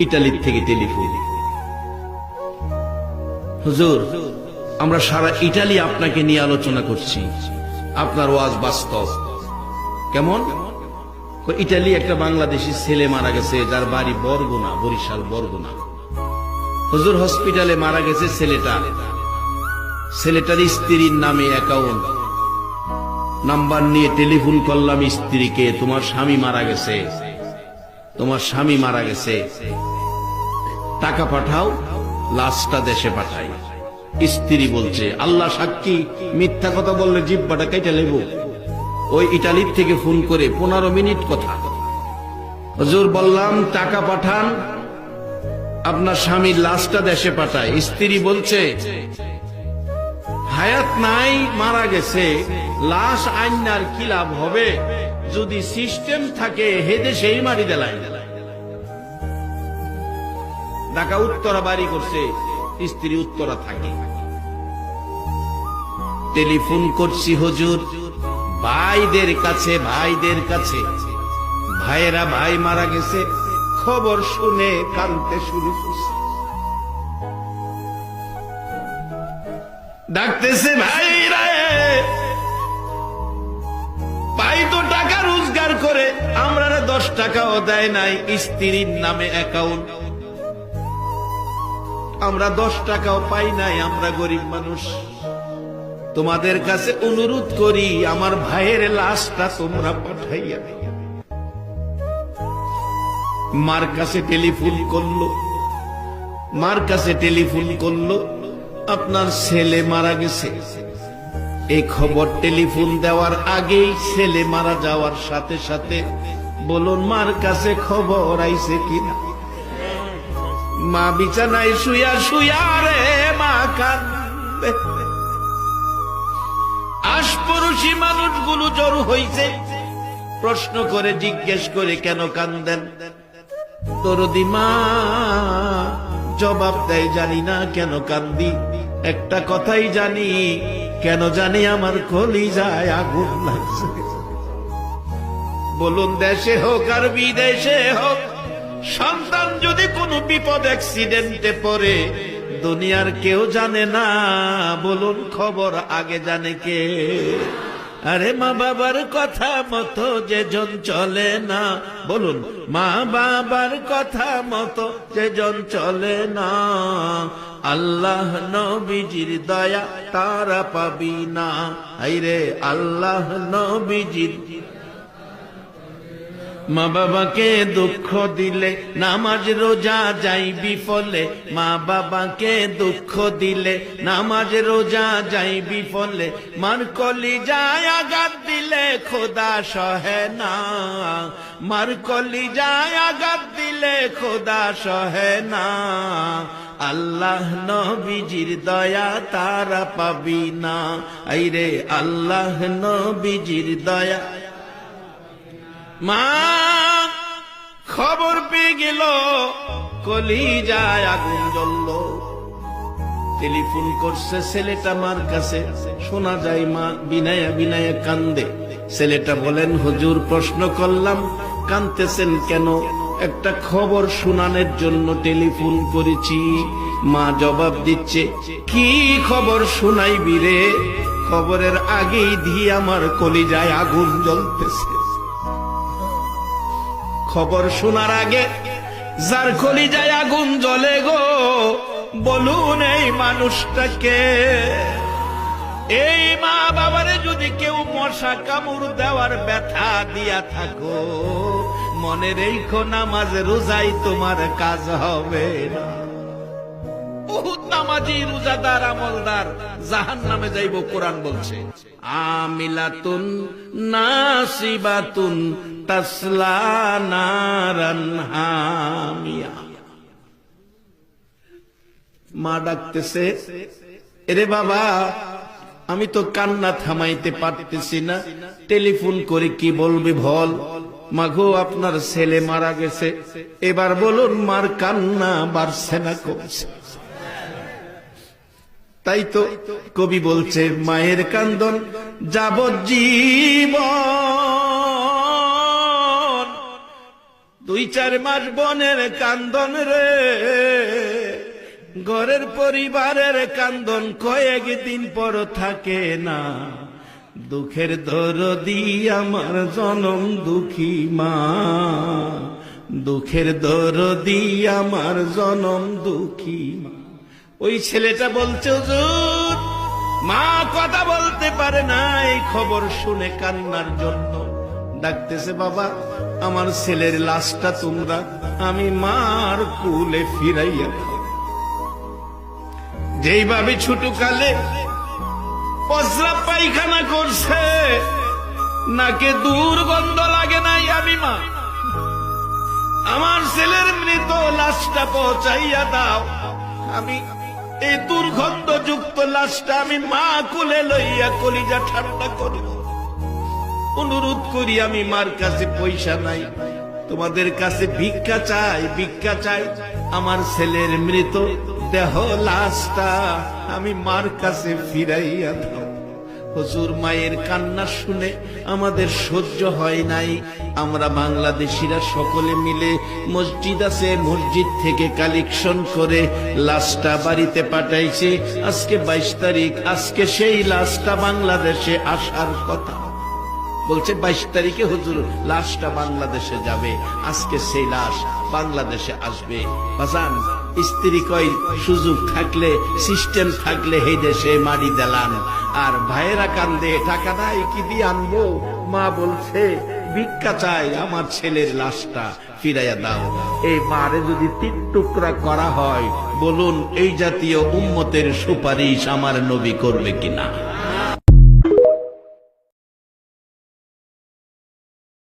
ইটালির থেকে টেলিফোন। হুজুর, আমরা সারা ইটালি আপনাকে নিয়ে আলোচনা করছি, আপনার ওয়াজ বাস্তব। কেমন? ইটালি একটা বাংলাদেশি ছেলে মারা গেছে, যার বাড়ি বরগুনা, বরিশাল বরগুনা। হুজুর, হসপিটালে মারা গেছে ছেলেটার স্ত্রীর নামে অ্যাকাউন্ট নাম্বার নিয়ে টেলিফোন করলাম স্ত্রীকে, তোমার স্বামী মারা গেছে, টাকা পাঠাও, লাশটা দেশে পাঠাই। স্ত্রী বলছে, আল্লাহ সাক্ষী, মিথ্যা কথা বললে জিহ্বাটা কেটে নেব। ওই ইটালির থেকে ফোন করে 15 মিনিট কথা। হুজুর বললাম, টাকা পাঠান, আপনার স্বামীর লাশটা দেশে পাঠায়। স্ত্রী বলছে, হায়াত নাই, মারা গেছে, লাশ আইনার কি লাভ হবে? যদি সিস্টেম থাকে হেদে সেই মারি দেলাই। ঢাকা উত্তরা বাড়ি করছে, স্ত্রী উত্তরা থাকে। টেলিফোন করছি হুজুর ভাইদের কাছে, ভাইয়েরা ভাই মারা গেছে, খবর শুনে কাঁদতে শুরু করছে। ডাকতেছে, ভাইরা ভাই তো টাকা রোজগার করে, আমরা 10 টাকাও দেয় নাই, স্ত্রীর নামে অ্যাকাউন্ট, আমরা 10 টাকাও পাই নাই, আমরা গরিব মানুষ। তোমাদের কাছে অনুরোধ করি, আমার ভাইয়ের লাশটা তোমরা পাঠাইয়া। মার কাছে টেলিফোন করলো, আপনার ছেলে মারা গেছে। এই খবর টেলিফোন দেওয়ার আগেই ছেলে মারা যাওয়ার সাথে সাথে বলুন মার কাছে খবর আইছে কিনা। মা বিছানায় শুয়া রে মা কান্দে। আশপড়শি মানুষগুলো জড়ো হইছে, প্রশ্ন করে জিজ্ঞেস করে, কেন কান্দেন? দরদি মা জবাব দেয়, জানি না কেন কান্দি, একটা কথাই জানি, কেন জানি আমার কলিজায় আগুন লাগছে। বলুন, দেশে হোক আর বিদেশে হোক, সন্তান যদি কোনো বিপদ অ্যাক্সিডেন্টে পড়ে, দুনিয়ার কেউ জানে না, বলুন খবর আগে জানে কে? আরে মা বাবার কথা মতো যেজন চলে না, বলুন মা বাবার কথা মতো যেজন চলে না, আল্লাহ নবীজির দয়া তারা পাবি না। আইরে আল্লাহ নবীজির। মা বাবাকে দুঃখ দিলে নামাজ রোজা যাই বিফলে, মা বাবাকে দুঃখ দিলে নামাজ রোজা যাই বিফলে, মার কলিজায় আঘাত দিলে খোদা সহে না, মার কলিজায় আঘাত দিলে খোদা সহে না, আল্লাহ নবীজির দয়া তারা পাবি না। আইরে আল্লাহ নবীজির দয়া। মা খবর পেয়ে গেল, কলিজায় আগুন জ্বলল। টেলিফোন করছে ছেলেটা মার কাছে, শোনা যায় মা বিনায়া কান্দে। ছেলেটা বলেন, হুজুর প্রশ্ন করলাম, কাঁদতেছেন কেন? একটা খবর শোনানোর জন্য টেলিফোন করেছি। মা জবাব দিচ্ছে, কি খবর শোনাইবি রে? খবরের আগেই দিয়ে আমার কলিজায় আগুন জ্বলতেছে। খবর শোনার আগে যার কলিজায় আগুন জ্বলে গো, বলুন এই মানুষটাকে। এই মা বাবারে যদি কেউ মশা কামড় দেওয়ার ব্যথা দিয়া থাকো, মনে রেখো নামাজ রোজাই তোমার কাজ হবে না। বহুত নামাজি রোজাদার আমলদার জাহান্নামে যাইব, কোরআন বলছে। আমিলাতুন নাসিবাতুন তাসলা নারান হামিয়া। মা ডাকতেছে, এরে বাবা, আমি তো কান্না থামাইতে পারতেছি না, টেলিফোন করে কি বলবি বল। মাগো, আপনার ছেলে মারা গেছে, এবার বলুন মার কান্না বাড়ছে না কমছে? তাই তো কবি বলছে, মায়ের কান্দন যাবজ্জীবন, 2-4 মাস বনের কান্দন রে, ঘরের পরিবারের কান্দন কয়েকদিন পর থাকে না। দুঃখের দরদি আমার জনম দুঃখী মা, দুঃখের দরদি আমার জনম দুঃখী মা। ওই ছেলেটা বলছে, হুজুর মা কথা বলতে পারে না, এই খবর শুনে কান্নার জন্য ডাকতেছে, বাবা আমার ছেলের লাশটা তোমরা আমি মার কুলে ফিরাইয়া দাও। যেইভাবে ছোটকালে পচরা পায়খানা করছে, নাকে দুর্গন্ধ লাগে নাই, আমি মা আমার ছেলের মৃত লাশটা পৌঁছাইয়া দাও। আমি এই দুর্গন্ধযুক্ত লাশটা আমি মা কোলে লইয়া কলিজা ঠান্ডা করি। অনুরোধ করি, আমি মার কাছে পয়সা নাই, তোমাদের কাছে ভিক্ষা চাই, ভিক্ষা চাই। আমার ছেলের মৃত দেহ লাশটা আমি মার কাছে ফিরাইয়া দাও। হুজুর মায়ের কান্না শুনে আমাদের সহ্য হয় নাই। আমরা বাংলাদেশিরা সকলে মিলে মসজিদ আছে, মসজিদ থেকে কালেকশন করে লাশটা বাড়িতে পাঠাইছে। আজকে 22 তারিখ, আজকে সেই লাশটা বাংলাদেশে আসার কথা। বলছে 22 তারিখে হুজুর লাশটা বাংলাদেশে যাবে, আজকে সেই লাশ বাংলাদেশে আসবে। বাজান স্ত্রী কই, সুযোগ থাকলে সিস্টেম থাকলে এই দেশে মারি দিলাম। আর ভাইয়েরা কান্দে, টাকা নাই কি দিয়ে আনবো। মা বলছে ভিক্ষা চাই, আমার ছেলের লাশটা ফিরাইয়া দাও। এই মারে যদি 3 টুকরা করা হয়, বলুন এই জাতীয় উম্মতের সুপারিশ আমার নবী করবে কিনা?